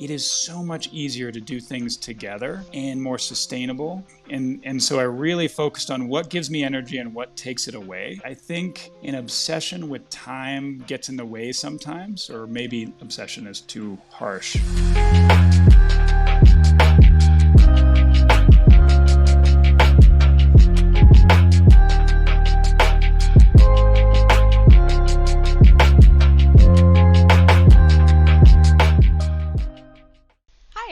it is so much easier to do things together and more sustainable. And so I really focused on what gives me energy and what takes it away. I think an obsession with time gets in the way sometimes, or maybe obsession is too harsh.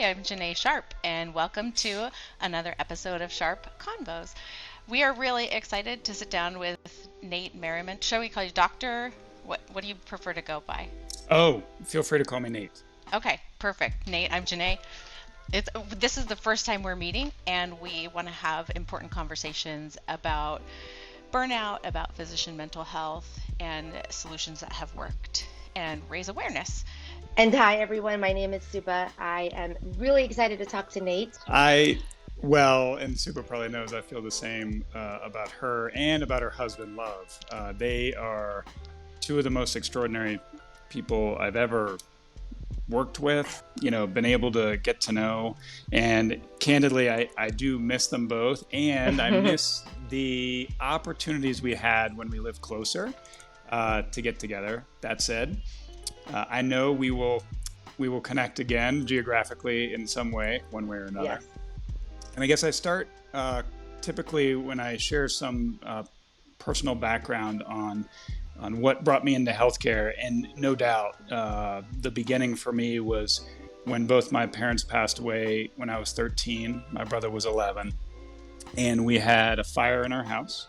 I'm Janae Sharp, and welcome to another episode of Sharp Convos. We are really excited to sit down with Nate Merriman. Shall we call you Doctor? What do you prefer to go by? Oh, feel free to call me Nate. Okay, perfect. Nate, I'm Janae. This is the first time we're meeting, and we want to have important conversations about burnout, about physician mental health, and solutions that have worked, and raise awareness. And hi, everyone. My name is Subha. I am really excited to talk to Nate. And Subha probably knows I feel the same about her and about her husband, Love. They are two of the most extraordinary people I've ever worked with, been able to get to know. And candidly, I do miss them both. And I miss the opportunities we had when we lived closer to get together. That said, I know we will connect again geographically in some way, one way or another. Yes. And I guess I start typically when I share some personal background on what brought me into healthcare. And no doubt, the beginning for me was when both my parents passed away when I was 13. My brother was 11. And we had a fire in our house.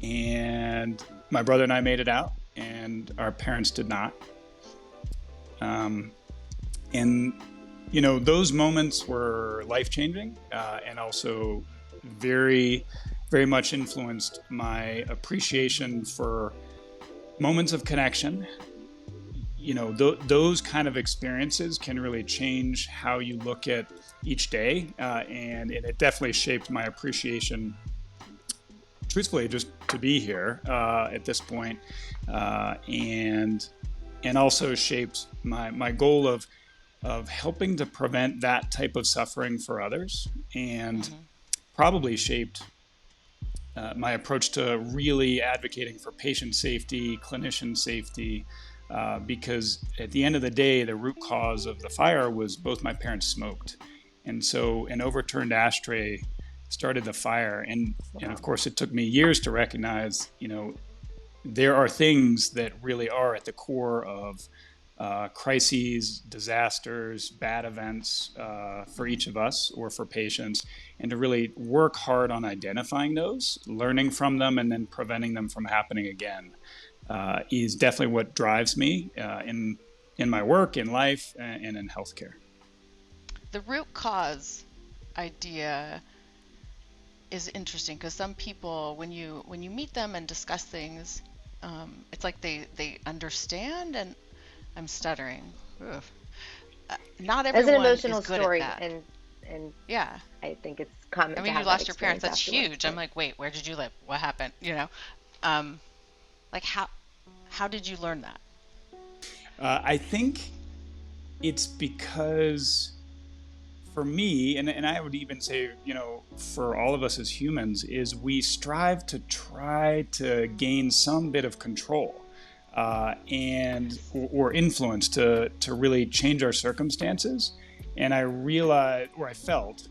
And my brother and I made it out, and our parents did not. Those moments were life-changing and also very, very much influenced my appreciation for moments of connection. Those kind of experiences can really change how you look at each day, and it definitely shaped my appreciation, truthfully, just to be here at this point, and also shaped my goal of helping to prevent that type of suffering for others, and probably shaped my approach to really advocating for patient safety, clinician safety, because at the end of the day, the root cause of the fire was both my parents smoked. And so an overturned ashtray started the fire. And of course, it took me years to recognize, there are things that really are at the core of crises, disasters, bad events for each of us or for patients, and to really work hard on identifying those, learning from them, and then preventing them from happening again is definitely what drives me in my work, in life, and in healthcare. The root cause idea is interesting because some people, when you meet them and discuss things, it's like they understand, and I'm stuttering. Not everyone That's an emotional is good story, at that. and yeah, I think it's common. I mean, to you have lost that your parents. That's experience huge. I'm like, wait, where did you live? What happened? Like how did you learn that? I think it's because, for me, and I would even say, for all of us as humans, is we strive to try to gain some bit of control or influence to really change our circumstances. And I realized, or I felt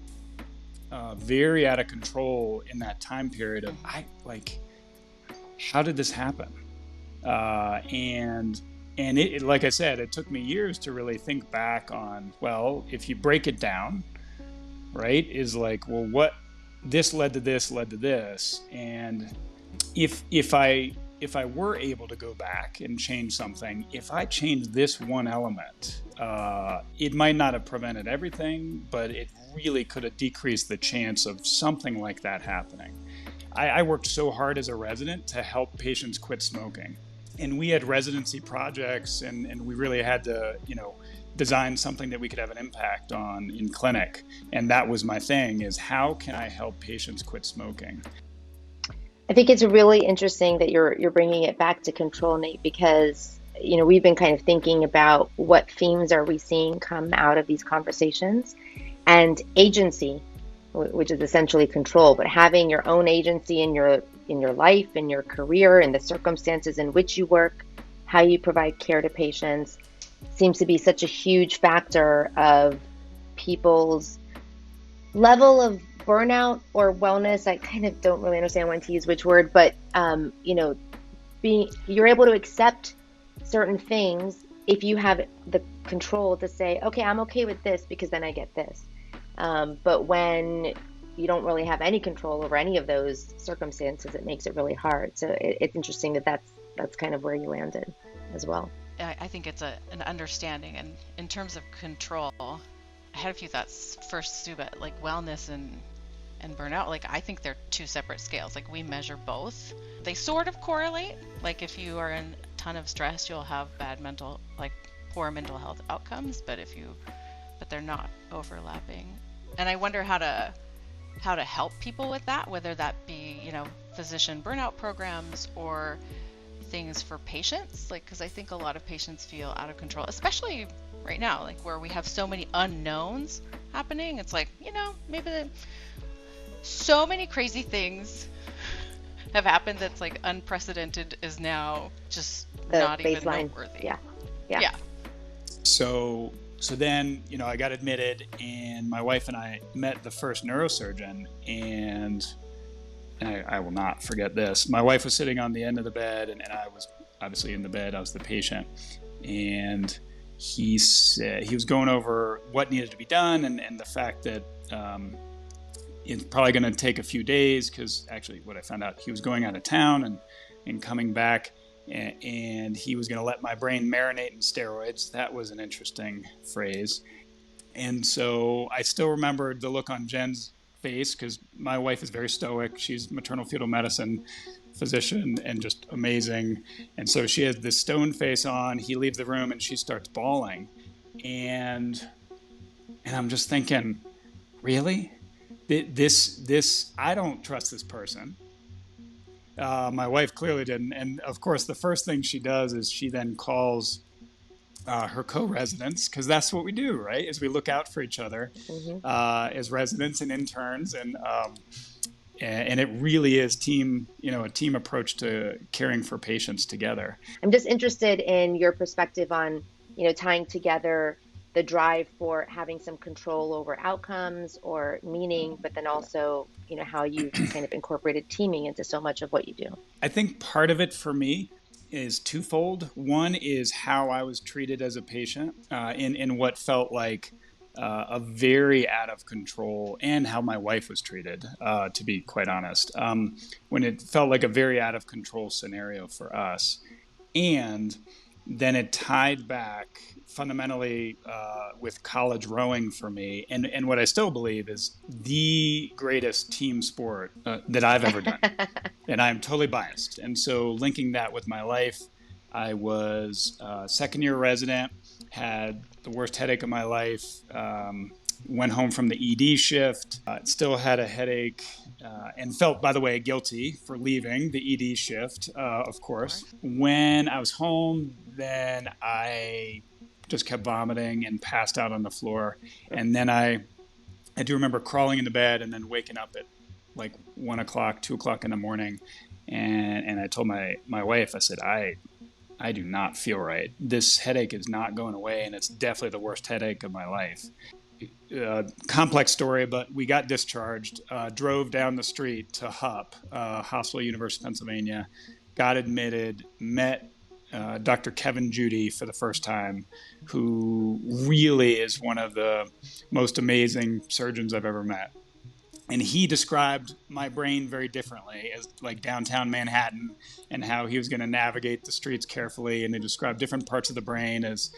very out of control in that time period of, how did this happen? And it, like I said, it took me years to really think back on, well, if you break it down, right, is like, well, what this led to this. And if I were able to go back and change something, if I changed this one element, it might not have prevented everything, but it really could have decreased the chance of something like that happening. I worked so hard as a resident to help patients quit smoking. And we had residency projects, and we really had to, design something that we could have an impact on in clinic. And that was my thing, is how can I help patients quit smoking? I think it's really interesting that you're bringing it back to control, Nate, because we've been kind of thinking about what themes are we seeing come out of these conversations, and agency, which is essentially control, but having your own agency in your life, in your career, in the circumstances in which you work, how you provide care to patients, seems to be such a huge factor of people's level of burnout or wellness. I kind of don't really understand when to use which word, but you're able to accept certain things if you have the control to say, okay, I'm okay with this because then I get this. But when you don't really have any control over any of those circumstances, it makes it really hard. So it's interesting that that's kind of where you landed as well. I think it's an understanding, and in terms of control, I had a few thoughts. First, Subha, like wellness and burnout, like I think they're two separate scales. Like we measure both. They sort of correlate. Like if you are in a ton of stress, you'll have poor mental health outcomes, but they're not overlapping. And I wonder how to help people with that, whether that be, physician burnout programs or things for patients, because I think a lot of patients feel out of control, especially right now, where we have so many unknowns happening. It's maybe so many crazy things have happened that's unprecedented is now just the not baseline. Even noteworthy. Yeah. So then, I got admitted, and my wife and I met the first neurosurgeon, and I will not forget this. My wife was sitting on the end of the bed, and I was obviously in the bed. I was the patient, and he said he was going over what needed to be done, and the fact that it's probably going to take a few days, because actually what I found out, he was going out of town and coming back, and he was going to let my brain marinate in steroids. That was an interesting phrase. And so I still remembered the look on Jen's face, because my wife is very stoic. She's maternal fetal medicine physician and just amazing. And so she has this stone face on. He leaves the room and she starts bawling. And I'm just thinking, really? This I don't trust this person. My wife clearly didn't. And of course, the first thing she does is she then calls her co-residents, because that's what we do, right? Is we look out for each other as residents and interns, and it really is a team approach to caring for patients together. I'm just interested in your perspective on, tying together the drive for having some control over outcomes or meaning, but then also, how you kind of incorporated teaming into so much of what you do. I think part of it for me is twofold. One is how I was treated as a patient in what felt like a very out of control, and how my wife was treated, to be quite honest, when it felt like a very out of control scenario for us. And then it tied back fundamentally with college rowing for me, and what I still believe is the greatest team sport that I've ever done. And I'm totally biased. And so linking that with my life, I was a second-year resident, had the worst headache of my life, went home from the ED shift, still had a headache, and felt, by the way, guilty for leaving the ED shift, of course. When I was home, then I just kept vomiting and passed out on the floor. And then I do remember crawling into bed and then waking up at 1 o'clock, 2 o'clock in the morning. And I told my wife, I said, I do not feel right. This headache is not going away, and it's definitely the worst headache of my life. Complex story, but we got discharged, drove down the street to HUP, Hospital University of Pennsylvania, got admitted, met Dr. Kevin Judy for the first time, who really is one of the most amazing surgeons I've ever met. And he described my brain very differently as downtown Manhattan, and how he was going to navigate the streets carefully. And he described different parts of the brain as,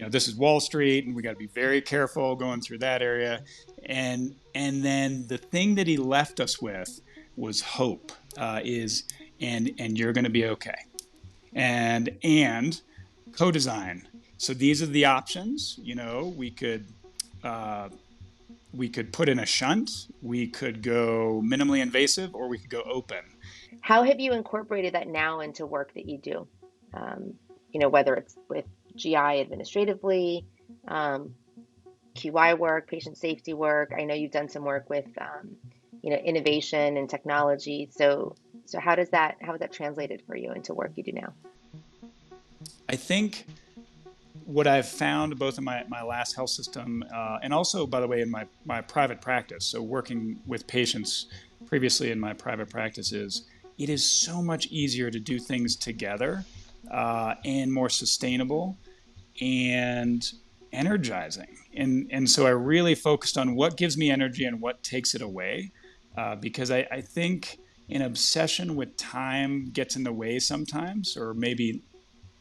this is Wall Street, and we got to be very careful going through that area. And then the thing that he left us with was hope, and you're going to be okay. And co-design. So these are the options. We could put in a shunt, we could go minimally invasive, or we could go open. How have you incorporated that now into work that you do? whether it's with GI administratively, QI work, patient safety work. I know you've done some work with, innovation and technology. So how has that translated for you into work you do now? I think what I've found both in my last health system and also, by the way, in my private practice, so working with patients previously in my private practice, is it is so much easier to do things together and more sustainable and energizing. And so I really focused on what gives me energy and what takes it away, because I think an obsession with time gets in the way sometimes, or maybe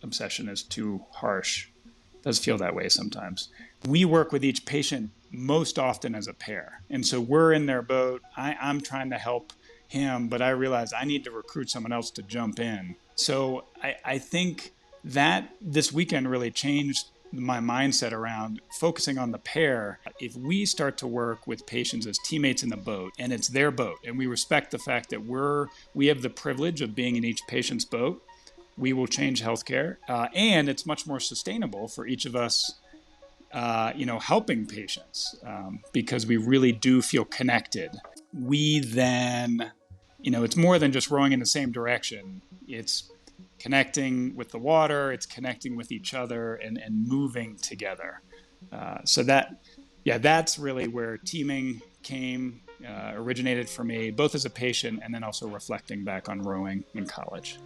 obsession is too harsh. It does feel that way sometimes. We work with each patient most often as a pair. And so we're in their boat. I'm trying to help him, but I realize I need to recruit someone else to jump in. So I think that this weekend really changed my mindset around focusing on the pair. If we start to work with patients as teammates in the boat, and it's their boat, and we respect the fact that we have the privilege of being in each patient's boat, we will change healthcare, and it's much more sustainable for each of us, helping patients, because we really do feel connected. We then, it's more than just rowing in the same direction. It's connecting with the water, it's connecting with each other and moving together. So that's really where teaming originated for me, both as a patient and then also reflecting back on rowing in college.